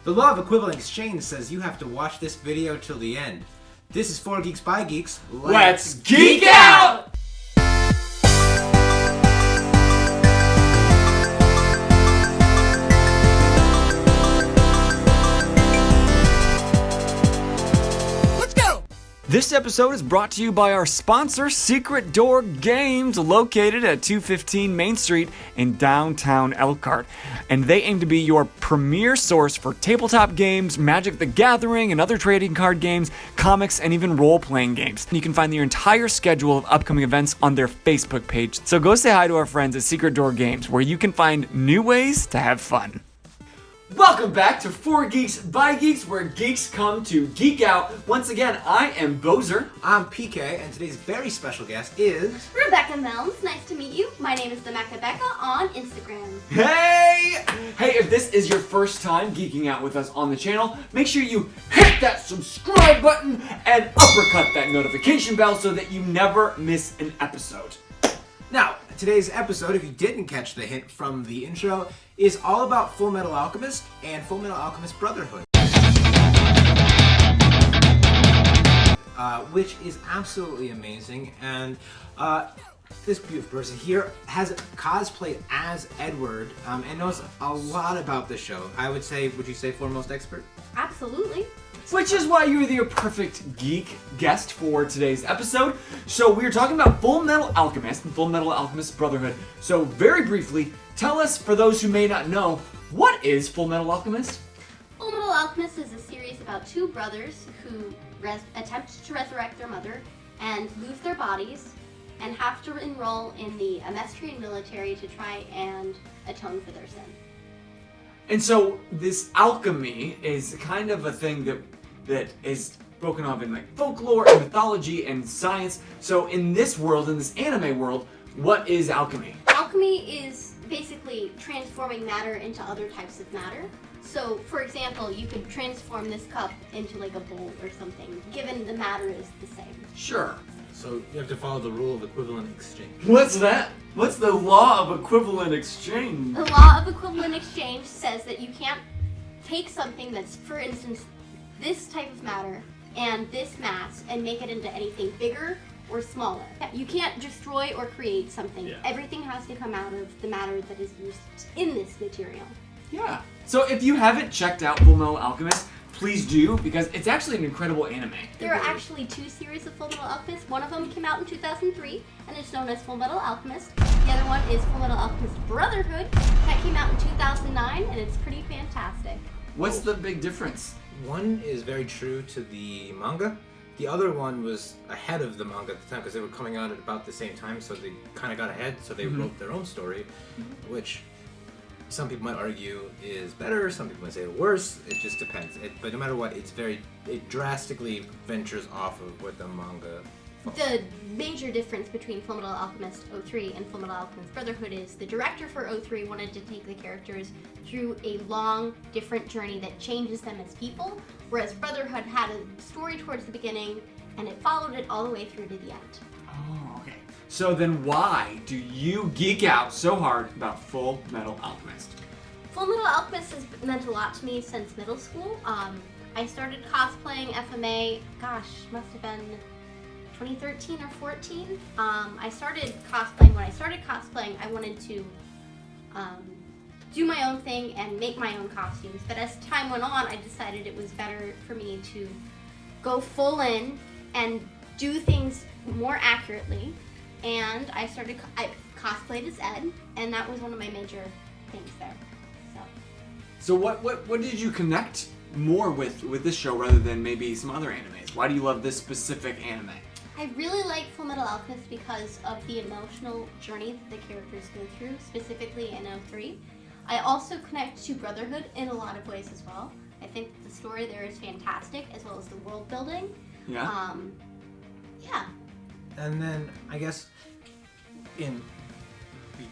The law of equivalent exchange says you have to watch this video till the end. This is 4 Geeks by Geeks. Let's geek out! This episode is brought to you by our sponsor, Secret Door Games, located at 215 Main Street in downtown Elkhart. And they aim to be your premier source for tabletop games, Magic the Gathering, and other trading card games, comics, and even role-playing games. You can find their entire schedule of upcoming events on their Facebook page. So go say hi to our friends at Secret Door Games, where you can find new ways to have fun. Welcome back to 4 Geeks by Geeks, where geeks come to geek out. Once again, I am Bozer. I'm PK, and today's very special guest is... Rebecca Melms. Nice to meet you. My name is Becca on Instagram. Hey! Hey, if this is your first time geeking out with us on the channel, make sure you hit that subscribe button and uppercut that notification bell so that you never miss an episode. Now, today's episode, if you didn't catch the hint from the intro, is all about FULLMETAL ALCHEMIST and FULLMETAL ALCHEMIST Brotherhood. Which is absolutely amazing, and this beautiful person here has cosplayed as Edward and knows a lot about the show. Would you say foremost expert? Absolutely. Which is why you're the perfect geek guest for today's episode. So we're talking about FULLMETAL Alchemist and FULLMETAL Alchemist Brotherhood. So very briefly, tell us, for those who may not know, what is FULLMETAL Alchemist? FULLMETAL Alchemist is a series about two brothers who attempt to resurrect their mother and lose their bodies and have to enroll in the Amestrian military to try and atone for their sin. And so this alchemy is kind of a thing that is spoken of in like folklore and mythology and science. So in this world, in this anime world, what is alchemy? Alchemy is basically transforming matter into other types of matter. So, for example, you could transform this cup into like a bowl or something, given the matter is the same. Sure. So you have to follow the rule of equivalent exchange. What's that? What's the law of equivalent exchange? The law of equivalent exchange says that you can't take something that's, for instance, this type of matter and this mass and make it into anything bigger or smaller. You can't destroy or create something. Yeah. Everything has to come out of the matter that is used in this material. Yeah. So if you haven't checked out FULLMETAL Alchemist, please do, because it's actually an incredible anime. There are actually two series of FULLMETAL Alchemist. One of them came out in 2003, and it's known as FULLMETAL Alchemist. The other one is FULLMETAL Alchemist Brotherhood. That came out in 2009, and it's pretty fantastic. What's the big difference? One is very true to the manga. The other one was ahead of the manga at the time because they were coming out at about the same time, so they kind of got ahead, so they wrote their own story, which some people might argue is better, some people might say worse. It just depends. But no matter what, it drastically ventures off of what the manga follows. The major difference between FULLMETAL Alchemist 03 and FULLMETAL Alchemist Brotherhood is the director for 03 wanted to take the characters through a long, different journey that changes them as people, whereas Brotherhood had a story towards the beginning, and it followed it all the way through to the end. Oh, okay. So then why do you geek out so hard about FULLMETAL Alchemist? FULLMETAL Alchemist has meant a lot to me since middle school. I started cosplaying FMA, must have been 2013 or 14. I started cosplaying. When I started cosplaying, I wanted to do my own thing and make my own costumes. But as time went on, I decided it was better for me to go full in and do things more accurately. And I cosplayed as Ed, and that was one of my major things there. So what did you connect more with this show rather than maybe some other animes? Why do you love this specific anime? I really like FULLMETAL Alchemist because of the emotional journey that the characters go through, specifically in 03. I also connect to Brotherhood in a lot of ways as well. I think the story there is fantastic, as well as the world building. Yeah. Yeah. And then, I guess, we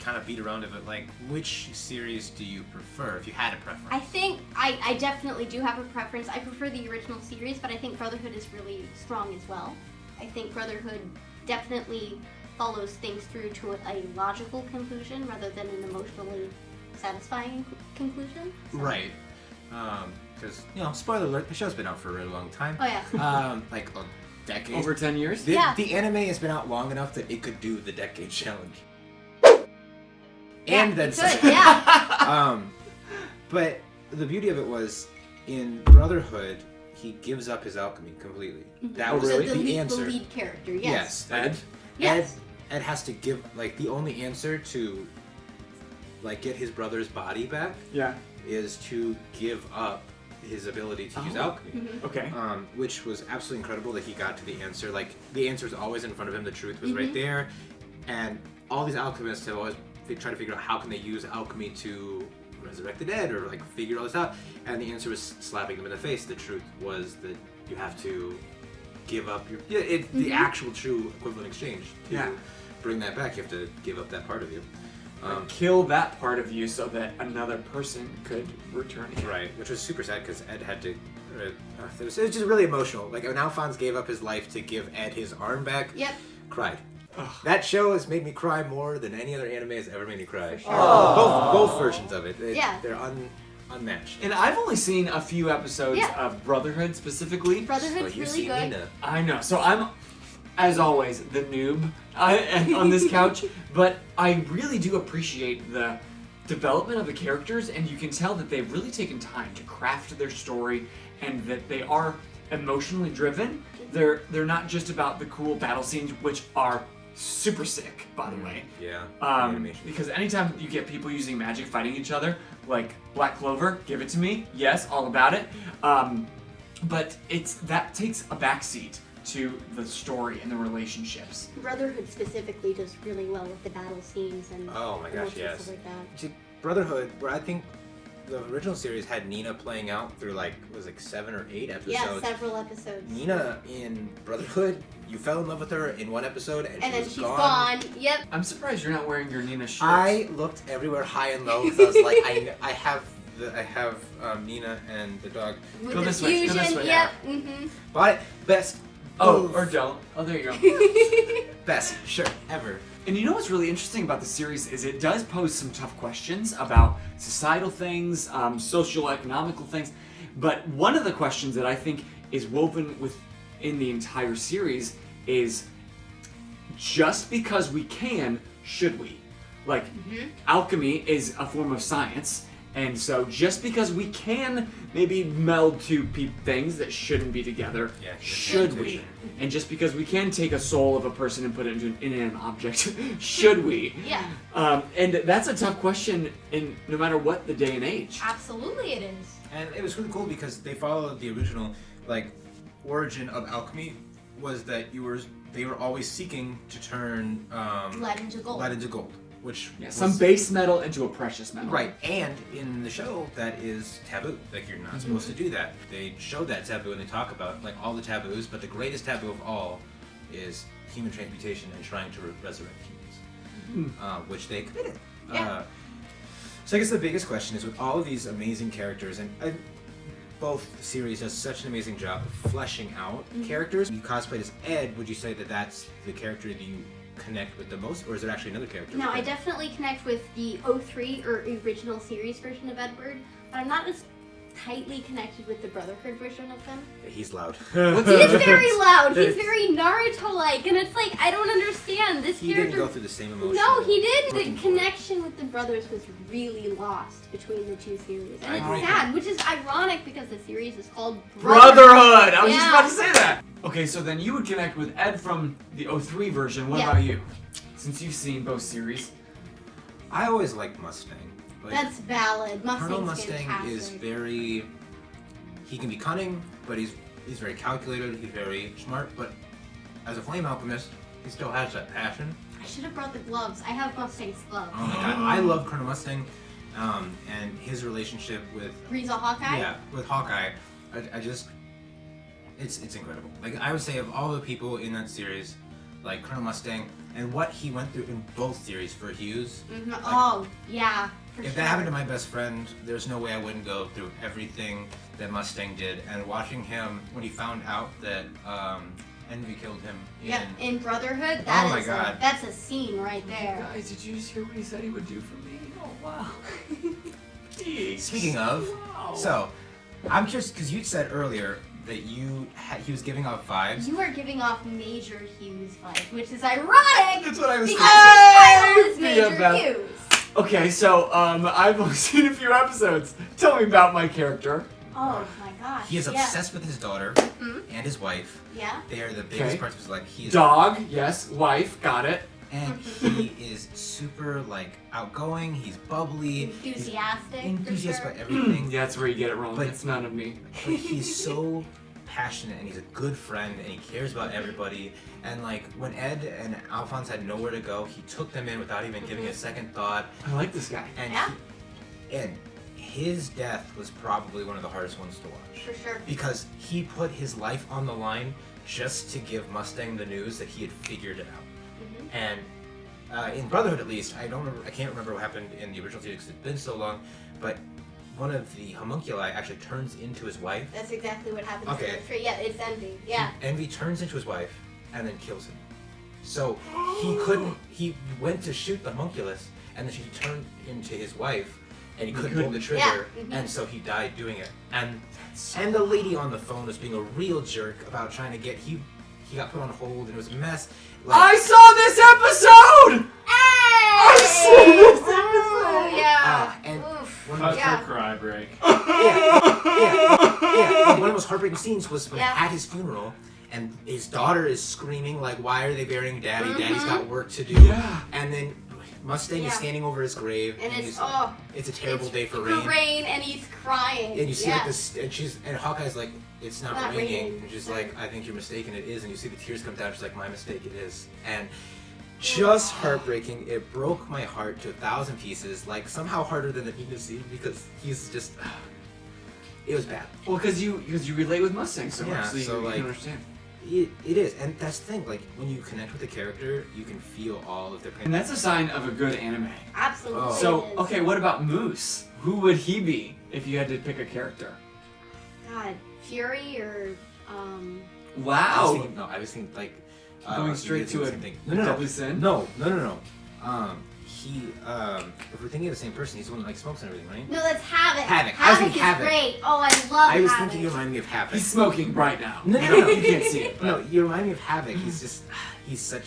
kind of beat around it, but like, which series do you prefer, if you had a preference? I think I definitely do have a preference. I prefer the original series, but I think Brotherhood is really strong as well. I think Brotherhood definitely follows things through to a logical conclusion rather than an emotionally satisfying conclusion. So. Right. because spoiler alert, the show's been out for a really long time. Oh yeah. Like a decade. Over 10 years? The anime has been out long enough that it could do the decade challenge. And then some. Yeah. But the beauty of it was, in Brotherhood, he gives up his alchemy completely. That was the answer. The lead character, yes. Ed. Yes. Ed has to give, like, the only answer to, like, get his brother's body back. Yeah. Is to give up his ability to use alchemy. Mm-hmm. Okay. Which was absolutely incredible that he got to the answer. Like, the answer was always in front of him. The truth was right there. And all these alchemists have always tried to figure out how can they use alchemy to resurrect the dead or, like, figure all this out. And the answer was slapping them in the face. The truth was that you have to give up your... Yeah, it's the actual true equivalent exchange. To bring that back, you have to give up that part of you. Kill that part of you so that another person could return it. Right, which was super sad because Ed had to... it was just really emotional. Like, when Alphonse gave up his life to give Ed his arm back, cried. That show has made me cry more than any other anime has ever made me cry. Sure. Both versions of it. They're unmatched. And I've only seen a few episodes of Brotherhood specifically. Brotherhood's really good. Nina. I know. So I'm, as always, the noob on this couch. But I really do appreciate the development of the characters, and you can tell that they've really taken time to craft their story, and that they are emotionally driven. They're not just about the cool battle scenes, which are super sick, by the way. Yeah. Because anytime you get people using magic fighting each other, like Black Clover, give it to me. Yes, all about it. But that takes a backseat to the story and the relationships. Brotherhood specifically does really well with the battle scenes and oh my gosh, yes. stuff like that. See, Brotherhood, where I think the original series had Nina playing out through like 7 or 8 episodes. Yeah, several episodes. Nina in Brotherhood, you fell in love with her in one episode and then she's gone. Yep. I'm surprised you're not wearing your Nina shirts. I looked everywhere high and low because I was like, I have Nina and the dog. With go the this way. Go this way. Yep. Mm-hmm. Bought it. Best. Oh, or don't. Oh, there you go. Best shirt ever. And you know what's really interesting about the series is it does pose some tough questions about societal things, socio-economical things. But one of the questions that I think is woven within the entire series is, just because we can, should we? Like, alchemy is a form of science. And so just because we can maybe meld two things that shouldn't be together, should we? And just because we can take a soul of a person and put it into an inanimate object, should we? Yeah. And that's a tough question in no matter what the day and age. Absolutely it is. And it was really cool because they followed the original, like, origin of alchemy was that they were always seeking to turn lead into gold. Which some base metal into a precious metal. Right, and in the show that is taboo. Like, you're not supposed to do that. They show that taboo and they talk about like all the taboos, but the greatest taboo of all is human transmutation and trying to resurrect humans, which they committed. Yeah. So I guess the biggest question is, with all of these amazing characters, and both series does such an amazing job of fleshing out characters. You cosplayed as Ed. Would you say that that's the character that you connect with the most, or is there actually another character? No, I definitely connect with the 03 or original series version of Edward, but I'm not as tightly connected with the Brotherhood version of him. He's loud. He's very loud. He's very Naruto-like, and it's like, I don't understand this he character. He didn't go through the same emotion. No, he didn't. The connection with the brothers was really lost between the two series, and it's sad, which is ironic because the series is called Brotherhood. I was just about to say that. Okay, so then you would connect with Ed from the 03 version. What about you? Since you've seen both series. I always liked Mustang. Like, that's valid. Colonel Mustang fantastic. is very... He can be cunning, but he's very calculated, he's very smart, but as a flame alchemist, he still has that passion. I should have brought the gloves. I have Mustang's gloves. Oh my god, I love Colonel Mustang, and his relationship with... Riza Hawkeye? Yeah, with Hawkeye. I just... It's incredible. Like, I would say of all the people in that series, like Colonel Mustang, and what he went through in both series for Hughes. Like, if that happened to my best friend, there's no way I wouldn't go through everything that Mustang did. And watching him, when he found out that Envy killed him in Brotherhood, that's a scene right there. Guys, did you just hear what he said he would do for me? Oh, wow. Speaking of, so, I'm curious because you said earlier that he was giving off vibes. You are giving off Major Hughes vibes, which is ironic. That's what I was because his title is Major Hughes. Okay, so I've only seen a few episodes. Tell me about my character. Oh my gosh. He is obsessed with his daughter and his wife. Yeah. They are the biggest parts of his life. He is Dog, yes. Wife, got it. And he is super outgoing. He's bubbly. Enthusiastic. Enthusiastic about everything. Yeah, that's where you get it wrong. But it's none of me. But he's so passionate, and he's a good friend, and he cares about everybody. And when Ed and Alphonse had nowhere to go, he took them in without even giving a second thought. I like this guy. And and his death was probably one of the hardest ones to watch. For sure. Because he put his life on the line just to give Mustang the news that he had figured it out. And in Brotherhood, at least, I can't remember what happened in the original series because it's been so long. But one of the homunculi actually turns into his wife. That's exactly what happens. Okay. Yeah, it's Envy. Yeah. Envy turns into his wife and then kills him. So he couldn't. He went to shoot the homunculus, and then she turned into his wife, and he couldn't pull the trigger, and so he died doing it. And the lady on the phone was being a real jerk about trying to get he got put on hold, and it was a mess. I saw this episode! Hey! I saw this episode! Yeah. And her cry break. Yeah. And one of the most heartbreaking scenes was when at his funeral, and his daughter is screaming why are they burying Daddy? Daddy's got work to do. Yeah. And then Mustang is standing over his grave, and it's a terrible day for rain. And he's crying. And you see and Hawkeye's like, it's not raining. And she's like, I think you're mistaken, it is. And you see the tears come down. She's like, my mistake, it is. And just heartbreaking. It broke my heart to 1,000 pieces. Somehow harder than the Nina scene because he's just. It was bad. Well, because you relate with Mustang so much, Yeah, so you can understand. It is, and that's the thing. When you connect with the character, you can feel all of their pain. And that's a sign of a good anime. Absolutely. Oh. So, okay, what about Moose? Who would he be if you had to pick a character? God, Fury or Wow. I was thinking going straight to a Deadly Sin? No. If we're thinking of the same person, he's the one that smokes and everything, right? No, that's Havoc. Havoc is great. Oh, I love Havoc. I was thinking you remind me of Havoc. He's smoking right now. No. You can't see it. No, you remind me of Havoc. He's such.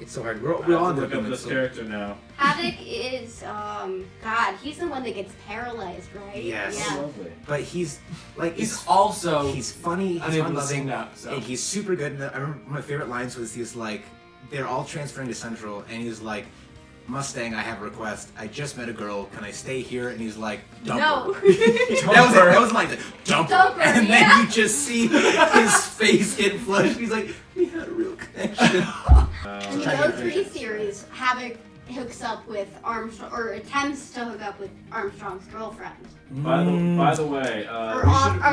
It's so hard. We're all look up this character now. Havoc is God. He's the one that gets paralyzed, right? Yes. Yeah. Lovely. But he's he's also he's funny. He's unable to fun-loving, stand up, so. and he's super good. And I remember one of my favorite lines was he was like, they're all transferring to Central, and he's like, Mustang, I have a request. I just met a girl. Can I stay here? And he's like, dump her. That was like, dump her. And then you just see his face get flushed. He's like, we had a real connection. In the O3 series, Havoc hooks up with Armstrong, or attempts to hook up with Armstrong's girlfriend. By the way,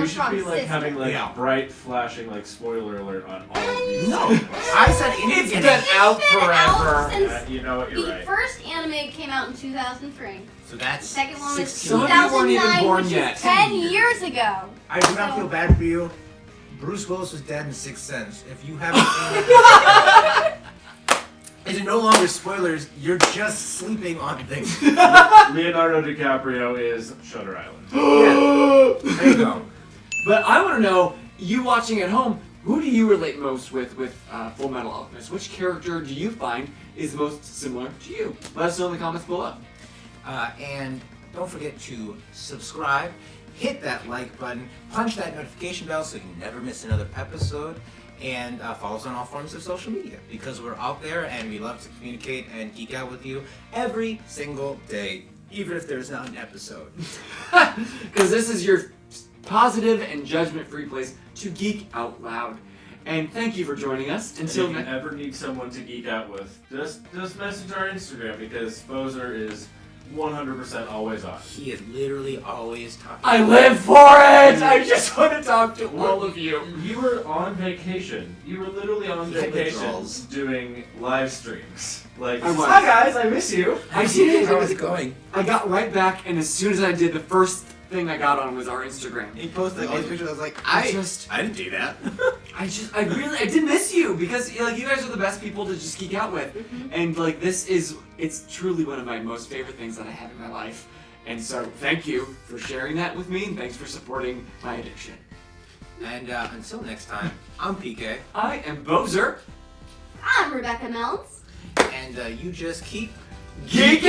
we should be having bright flashing spoiler alert on all of these. No, I said it's been out forever. You know what? You're right. The first anime came out in 2003. So that's the second one was 2009, which is 10 years ago. I do not feel bad for you. Bruce Willis was dead in Sixth Sense. If you haven't seen it, these are no longer spoilers. You're just sleeping on things. Leonardo DiCaprio is Shutter Island. Yeah. There you go. But I want to know, you watching at home, who do you relate most with Full Metal Alchemist? Which character do you find is most similar to you? Let us know in the comments below. And don't forget to subscribe, hit that like button, punch that notification bell so you never miss another episode, and follow us on all forms of social media because we're out there and we love to communicate and geek out with you every single day, even if there's not an episode. Because this is your positive and judgment-free place to geek out loud. And thank you for joining us. Until if you ever need someone to geek out with, just message our Instagram because Bozer is 100% always on. He is literally always talking. I live for it! I just want to talk to all of you. You were on vacation. You were literally on vacation doing live streams. Hi guys, I miss you. I did. How is it going? I got right back, and as soon as I did, the first thing I got on was our Instagram. He posted all these pictures. I was like, I didn't do that. I did miss you because you guys are the best people to just geek out with, and it's truly one of my most favorite things that I have in my life, And so thank you for sharing that with me, and thanks for supporting my addiction. And until next time, I'm PK. I am Bozer. I'm Rebecca Melns. And you just keep Geeking!